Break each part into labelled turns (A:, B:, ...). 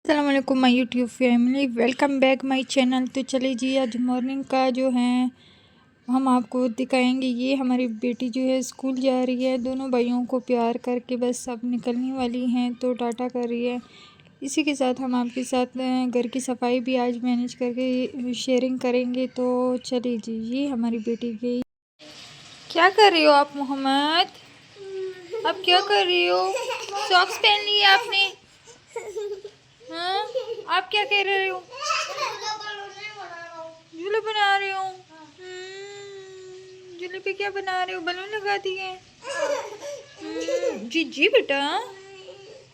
A: अस्सलाम वालेकुम my YouTube family, welcome back my channel. तो चलिए जी, आज मॉर्निंग का जो है हम आपको दिखाएंगे। ये हमारी बेटी जो है स्कूल जा रही है, दोनों भाइयों को प्यार करके बस अब निकलने वाली हैं तो टाटा कर रही है। इसी के साथ हम आपके साथ घर की सफाई भी आज मैनेज करके शेयरिंग करेंगे। तो चलिए जी, ये हमारी बेटी गई। क्या कर रही हो आप मोहम्मद? अब क्या कर रही हो? सॉक्स पहन ली है आपने? हाँ, आप क्या कह रहे हो? झूले बना रहे हो? झूले पे क्या बना रहे हो? बलून लगा दिए? जी जी बेटा,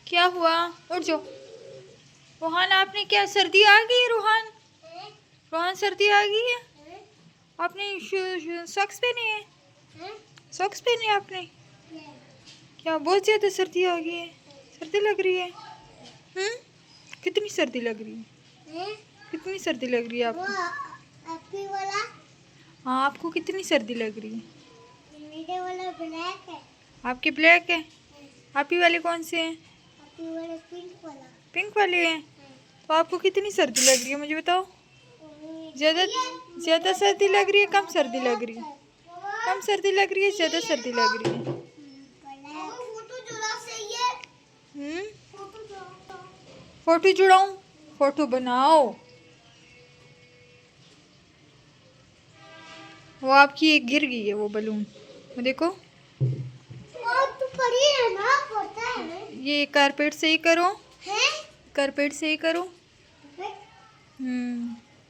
A: क्या हुआ? उठ जाओ। रोहान, आपने क्या, सर्दी आ गई है रोहान? रोहान, सर्दी आ गई है? आपने सॉक्स पहने हैं? सॉक्स पहने आपने? क्या बहुत ज़्यादा सर्दी आ गई है? सर्दी लग रही है? कितनी सर्दी लग रही है? कितनी सर्दी लग रही है आपको? आपकी वाला? हाँ, आपको कितनी सर्दी लग रही है? मेरे वाला ब्लैक है। आपके ब्लैक है? आपकी वाले कौन से हैं? आपकी वाले पिंक वाला। पिंक वाले हैं? तो आपको कितनी सर्दी लग रही है मुझे बताओ? ज़्यादा ज़्यादा सर्दी लग रही है, कम सर्दी लग रही है? कम सर्दी लग रही है, ज़्यादा सर्दी लग रही है? फोटो जुड़ाऊं? फोटो बनाओ। वो आपकी एक गिर गई है वो बलून, वो देखो। तो पड़ी है ना, पता है। ये कारपेट से ही करो है? कारपेट से ही करो।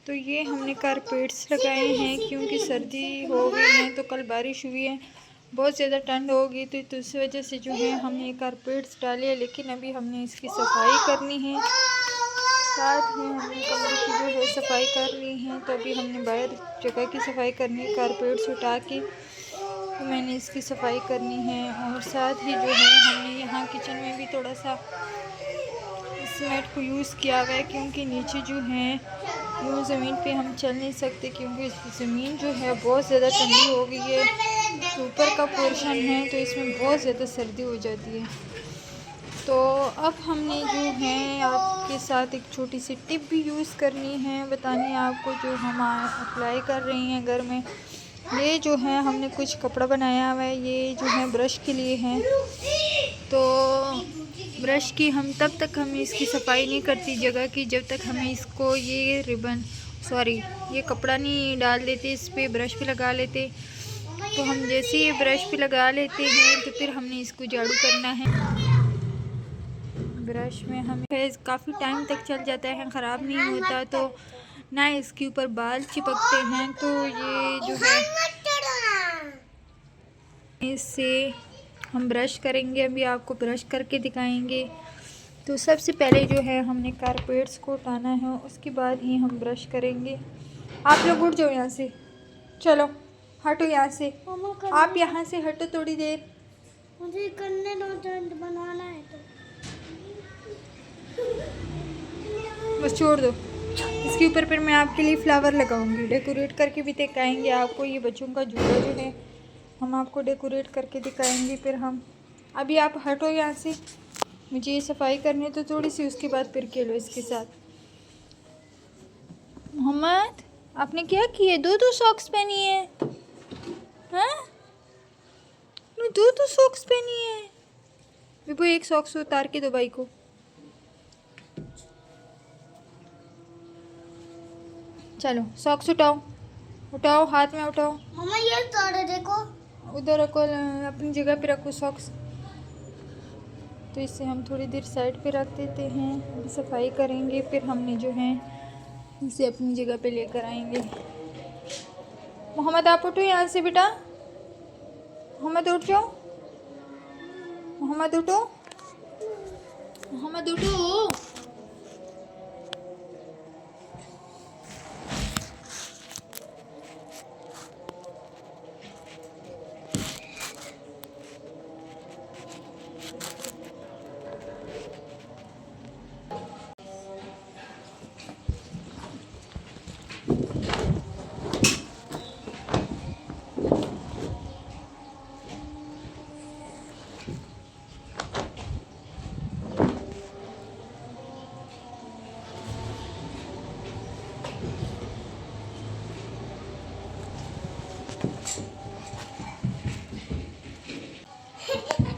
A: तो ये हमने कारपेट्स लगाए हैं क्योंकि सर्दी हो गई है। तो कल बारिश हुई है, बहुत ज़्यादा ठंड हो गई तो इस वजह से जो है हमने कारपेट्स डाले। लेकिन अभी हमने इसकी सफाई करनी है, साथ में हमने कमरे की जो है सफाई कर ली है। तो अभी हमने बाहर जगह की सफाई करनी है, कारपेट्स उठा के तो मैंने इसकी सफाई करनी है। और साथ ही जो है हमने यहाँ किचन में भी थोड़ा सा सीमेंट को यूज़ किया हुआ है क्योंकि नीचे जो है यूँ ज़मीन पे हम चल नहीं सकते क्योंकि ज़मीन जो है बहुत ज़्यादा ठंडी हो गई है। ऊपर का पोर्शन है तो इसमें बहुत ज़्यादा सर्दी हो जाती है। तो अब हमने जो है आपके साथ एक छोटी सी टिप भी यूज़ करनी है, बतानी है आपको, जो हम अप्लाई कर रही हैं घर में। ये जो है हमने कुछ कपड़ा बनाया हुआ है, ये जो है ब्रश के लिए है। तो ब्रश की हम तब तक हम इसकी सफाई नहीं करती जगह की जब तक हमें इसको ये कपड़ा नहीं डाल देते, इस पर ब्रश पे लगा लेते। तो हम जैसे ये ब्रश पे लगा लेते हैं तो फिर हमने इसको झाड़ू करना है। ब्रश में हमें काफ़ी टाइम तक चल जाता है, ख़राब नहीं होता, तो ना इसके ऊपर बाल चिपकते हैं। तो ये जो है इससे हम ब्रश करेंगे, अभी आपको ब्रश करके दिखाएंगे। तो सबसे पहले जो है हमने कारपेट्स को उठाना है, उसके बाद ही हम ब्रश करेंगे। आप लोग उठ जाओ यहाँ से, चलो हटो यहाँ से, आप यहाँ से हटो थोड़ी देर, मुझे करने दो, टेंट बनाना है तो बस छोड़ दो। इसके ऊपर फिर मैं आपके लिए फ्लावर लगाऊंगी, डेकोरेट करके भी दिखाएंगे आपको। ये बच्चों का झूला जो है हम आपको डेकोरेट करके दिखाएंगे। फिर हम अभी आप हटो यहाँ से, मुझे ये सफाई करनी है तो थोड़ी सी, उसके बाद फिर खेलो इसके साथ। मोहम्मद, आपने क्या किए? दो सॉक्स पहनी है? हाँ, दो सॉक्स पहनी है। विभू, एक सॉक्स उतार के दो भाई को। चलो सॉक्स उठाओ, उठाओ, हाथ में उठाओ। मम्मा ये उतारो, देखो उधर रखो, अपनी जगह पे रखो सॉक्स। तो इसे हम थोड़ी देर साइड पे रख देते हैं, अभी सफाई करेंगे, फिर हमने जो है इसे अपनी जगह पे लेकर आएंगे। मोहम्मद, आप उठो यहाँ से बेटा, मोहम्मद उठ जाओ, मोहम्मद उठो, मोहम्मद उठो।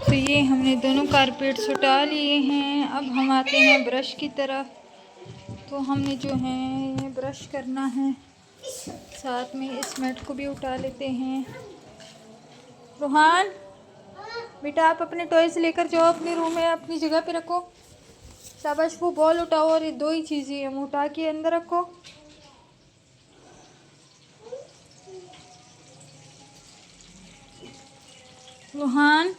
A: तो ये हमने दोनों कारपेट्स उठा लिए हैं। अब हम आते हैं ब्रश की तरफ। तो हमने जो है ये ब्रश करना है, साथ में इस मैट को भी उठा लेते हैं। रोहान बेटा, आप अपने टॉयज लेकर जाओ अपने रूम में, अपनी जगह पे रखो। शाबाश, वो बॉल उठाओ और ये दो ही चीज़ें हैं, उठा के अंदर रखो। रोहान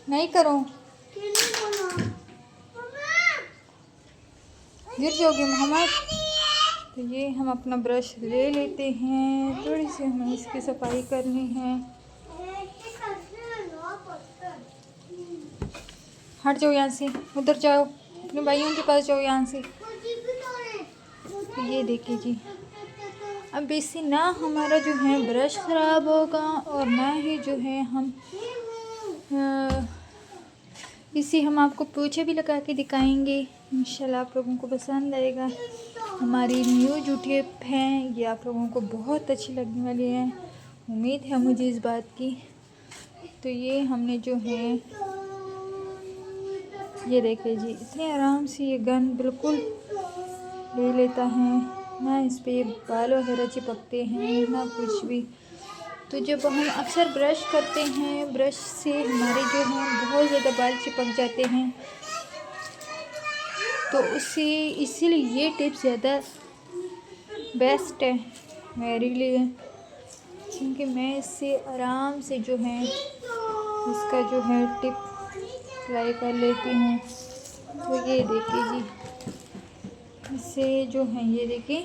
A: नहीं करो, गिर जाओगे मोहम्मद। तो ये हम अपना ब्रश ले लेते हैं, थोड़ी सी हमें इसकी सफाई करनी है। हट जाओ यहाँ से, उधर जाओ, अपने भाइयों के पास जाओ यहाँ से। तो ये देखिए जी, अब इससे ना हमारा जो है ब्रश ख़राब होगा और ना ही जो है हम इसी हम आपको पोछे भी लगा के दिखाएंगे। इंशाल्लाह आप लोगों को पसंद आएगा। हमारी न्यू यूट्यूब है, ये आप लोगों को बहुत अच्छी लगने वाली है, उम्मीद है मुझे इस बात की। तो ये हमने जो है ये देखिए जी, इतने आराम से ये गन बिल्कुल ले लेता है, ना इस पे बाल वगैरह चिपकते हैं ना कुछ भी। तो जब हम अक्सर ब्रश करते हैं, ब्रश से हमारे जो हैं बहुत ज़्यादा बाल चिपक जाते हैं, तो उससे इसीलिए ये टिप ज़्यादा बेस्ट है मेरे लिए, क्योंकि मैं इससे आराम से जो है इसका जो है टिप अप्लाई कर लेती हूँ। तो ये देखिए जी, इससे जो है ये देखिए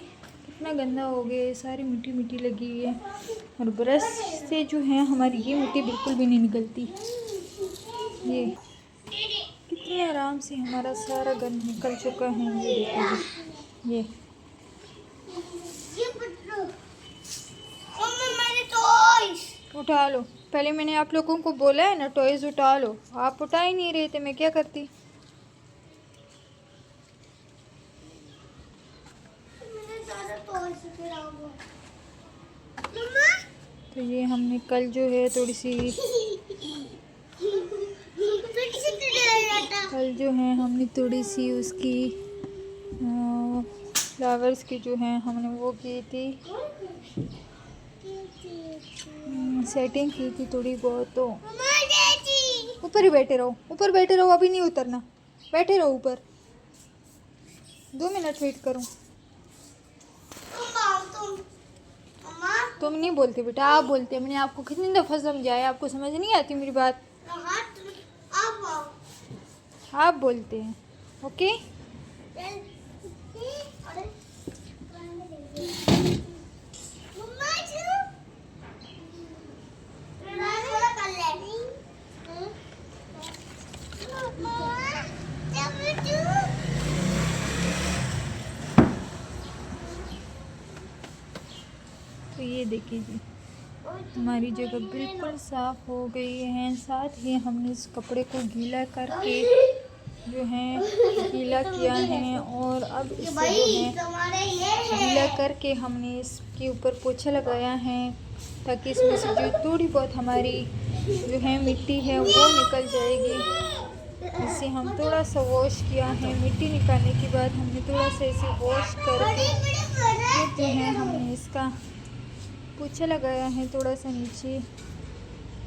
A: कितना गंदा हो गया, सारी मिट्टी मिट्टी लगी हुई है, और ब्रश से जो है हमारी ये मिट्टी बिल्कुल भी नहीं निकलती। ये कितने आराम से हमारा सारा गंद निकल चुका है। ये देखिए, ये उठा लो। पहले मैंने आप लोगों को बोला है ना टॉयज उठा लो, आप उठा ही नहीं रहे थे, मैं क्या करती। तो ये हमने कल जो है थोड़ी सी उसकी फ्लावर्स की जो है हमने वो की थी, सेटिंग की थी थोड़ी बहुत। तो ऊपर ही बैठे रहो, ऊपर बैठे रहो, अभी नहीं उतरना, बैठे रहो ऊपर, 2 मिनट वेट करो। तुम नहीं बोलते बेटा, आप बोलते। मैंने आपको कितनी दफ़ा समझाया, आपको समझ नहीं आती मेरी बात। आप बोलते हैं, ओके। तो ये देखिए जी, हमारी जगह बिल्कुल साफ़ हो गई है। साथ ही हमने इस कपड़े को गीला करके जो है गीला किया है, और अब इसे जो है गीला करके हमने इसके ऊपर पोछा लगाया है, ताकि इसमें से जो थोड़ी बहुत हमारी जो है मिट्टी है वो निकल जाएगी। इसे हम थोड़ा सा वॉश किया है, मिट्टी निकालने के बाद हमने थोड़ा सा इसे वॉश करके फिर जो है हमने इसका पोछा लगाया है थोड़ा सा नीचे,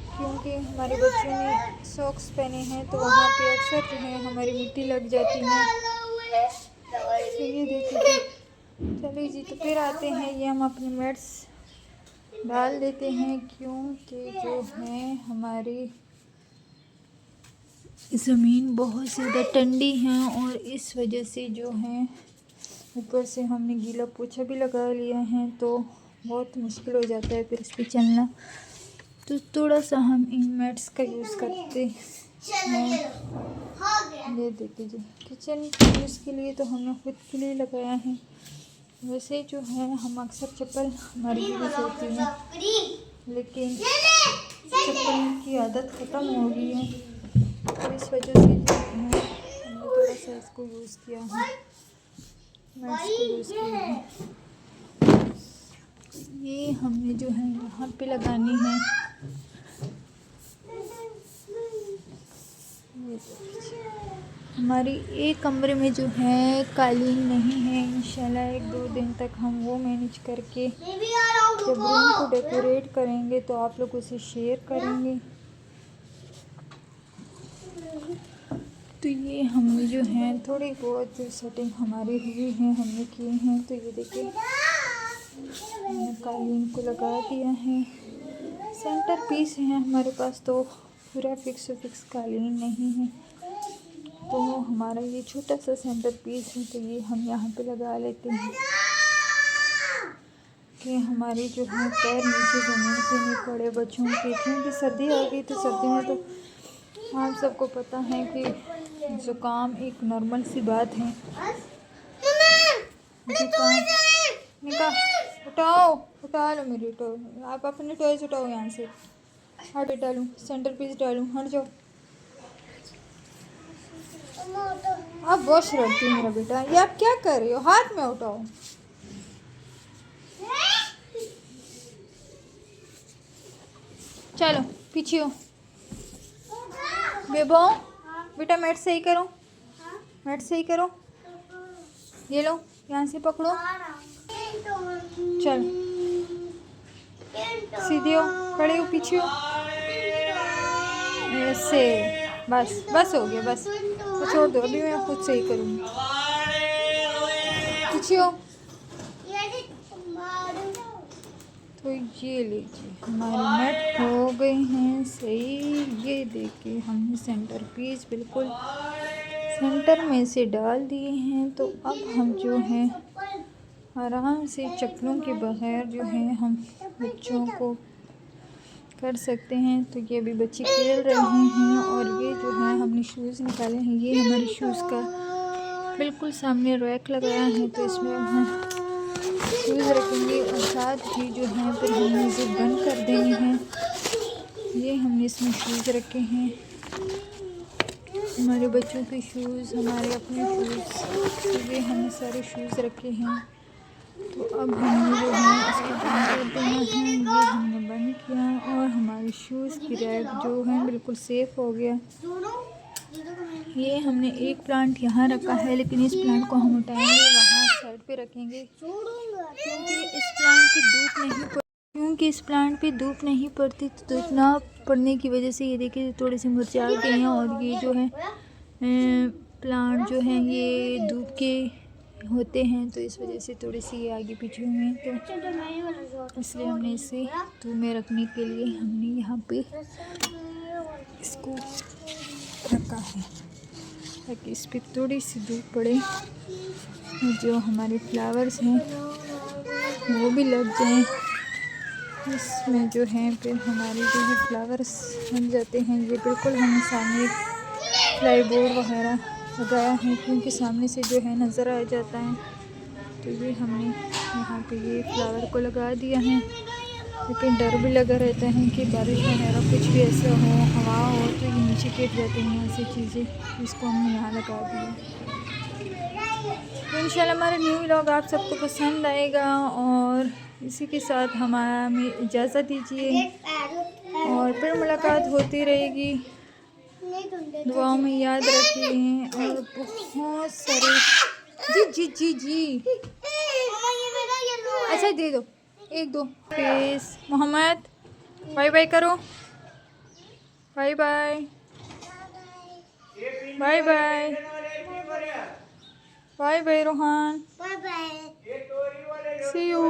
A: क्योंकि हमारे बच्चों ने सॉक्स पहने हैं तो वहाँ पे अक्सर जो है हमारी मिट्टी लग जाती है। तो ये देखिए, चलिए जी, तो फिर आते हैं, ये हम अपने मैट्स डाल देते हैं, क्योंकि जो है हमारी ज़मीन बहुत ज़्यादा ठंडी है, और इस वजह से जो है ऊपर से हमने गीला पोछा भी लगा लिया है, तो बहुत मुश्किल हो जाता है फिर इस पर चलना। तो थोड़ा सा हम इन मैट्स का यूज़ करते हैं। ये देखिए जी, किचन यूज़ के लिए तो हमने खुद के लिए लगाया है। वैसे जो है हम अक्सर चप्पल हमारी यूज़ होती है, लेकिन चप्पल की आदत ख़त्म हो गई है, तो इस वजह से जो है हमने थोड़ा सा इसको यूज़ किया है, मैट्स को यूज़ किया है। ये हमने जो है यहाँ पे लगानी है। हमारी एक कमरे में जो है कालीन नहीं है, इंशाल्लाह 1-2 दिन तक हम वो मैनेज करके जब रूम को डेकोरेट करेंगे तो आप लोगों से शेयर करेंगे। तो ये हमने जो है थोड़ी बहुत जो सेटिंग हमारी हुई है हमने किए हैं। तो ये देखिए हमने कालीन को लगा दिया है। सेंटर पीस है हमारे पास, तो पूरा फिक्स कालीन नहीं है, तो हमारा ये छोटा सा सेंटर पीस है। तो ये हम यहाँ पे लगा लेते हैं कि हमारे जो है पैर नीचे ज़मीन पे नहीं पड़े बच्चों के, क्योंकि सर्दी आ गई। तो सर्दी में तो आप सबको पता है कि ज़ुकाम एक नॉर्मल सी बात है। उठा लो मेरी टॉय, आप अपने टॉयज उठाओ यहाँ से। हट डालूँ, सेंटर पीस डालूँ, हट जाओ। आप बहुत शरारती हो मेरा बेटा, ये आप क्या कर रहे हो? हाथ में उठाओ। चलो पीछे हो बेबो, बेटा मैट सही करो, मैट सही करो। ये लो यहाँ से पकड़ो, चलो सीधे हो, खड़े हो, पीछे हो, ऐसे। बस हो गया, बस तो छोड़ दो, अभी मैं खुद सही करूँगी। पीछे हो। तो ये लीजिए हमारे नेट हो गए हैं सही। ये देखिए हमने सेंटर पीस बिल्कुल सेंटर में से डाल दिए हैं। तो अब हम जो है आराम से चप्पलों के बगैर जो है हम बच्चों को कर सकते हैं। तो ये अभी बच्चे खेल रहे हैं और ये जो है हमने शूज़ निकाले हैं। ये हमारे शूज़ का बिल्कुल सामने रैक लगाया है, तो इसमें हम शूज़ रखेंगे और साथ ही जो है फिर हमने इसे बंद कर देनी है। ये हमने इसमें शूज़ रखे हैं, हमारे बच्चों के शूज़, हमारे अपने शूज़। तो ये हमने सारे शूज़ रखे हैं। तो अब हमने जो है इसको बंद कर देना है। ये हमने बंद किया और हमारे शूज़ की रैक जो है बिल्कुल सेफ़ हो गया। ये हमने एक प्लांट यहाँ रखा है, लेकिन इस प्लांट को हम उठाएंगे, वहाँ साइड पे रखेंगे, क्योंकि इस प्लांट पे धूप नहीं पड़ती। तो धूप ना पड़ने की वजह से ये देखिए थोड़ी सी मुरझा गए हैं। और ये जो है प्लांट जो है ये धूप के होते हैं, तो इस वजह से थोड़ी सी ये आगे पीछे हुए हैं। तो इसलिए हमने इसे धूप में रखने के लिए हमने यहाँ पे इसको रखा है, ताकि इस पर थोड़ी सी धूप पड़े और जो हमारे फ्लावर्स हैं वो भी लग जाएं। इसमें जो है फिर हमारे जो भी फ्लावर्स बन जाते हैं। ये बिल्कुल हमने सामने फ्लाई बोर्ड वगैरह लगाया है, क्योंकि सामने से जो है नज़र आ जाता है। तो ये हमने यहाँ पे ये फ्लावर को लगा दिया है, लेकिन डर भी लगा रहता है कि बारिश वगैरह कुछ भी ऐसा हो, हवा हो, तो ये नीचे गिर जाती हैं ऐसी चीज़ें। इसको हमने यहाँ लगा दिया। तो इंशाल्लाह हमारा न्यू व्लॉग आप सबको पसंद आएगा। और इसी के साथ हमें इजाज़त दीजिए और फिर मुलाकात होती रहेगी। दुआओं में याद रखिए और बहुत सारे जी अच्छा दे दो, 1-2 फेस। मोहम्मद बाय बाय करो, bye bye, bye bye, bye bye Rohan, see you.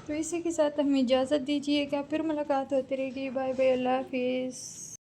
A: तो इसी के साथ हमें इजाज़त दीजिएगा, फिर मुलाकात होती रहेगी। बाय बाय, अल्लाह हाफिज़।